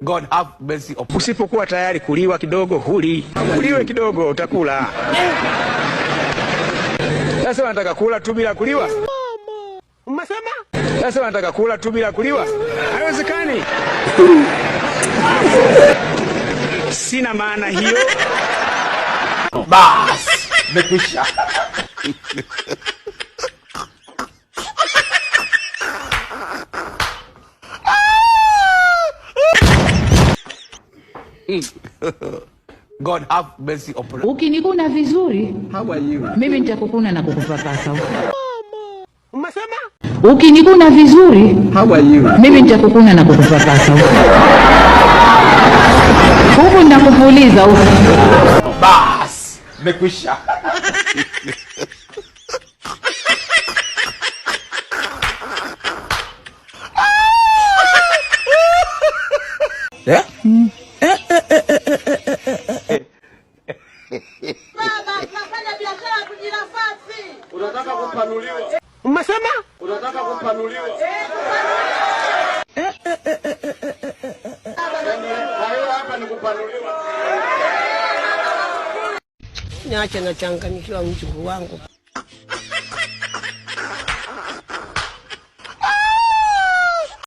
God have mercy upon. Usipokuwa tayari kuliwa kidogo huli. Uliwe kidogo utakula. Sasa unataka kula tu bila kuliwa? Umesema? Sasa unataka kula tu bila kuliwa? Haiwezekani. Sina maana hiyo. Bas, mekwisha. God have mercy upon. Ukinikuna vizuri, How are you? mimi nitakukuna na kukupapasa. Umesema? Ukinikuna vizuri, How are you? mimi nitakukuna na kukupapasa. Huku ninakupuliza huku. Bas, mekwisha. Yeah? Baba, tunafanya biashara kujinafasi. Unataka kupanuliwa? Umesema? Unataka kupanuliwa? Hapa ni kupanuliwa. Niache na changanyikiwa mjukuu wangu.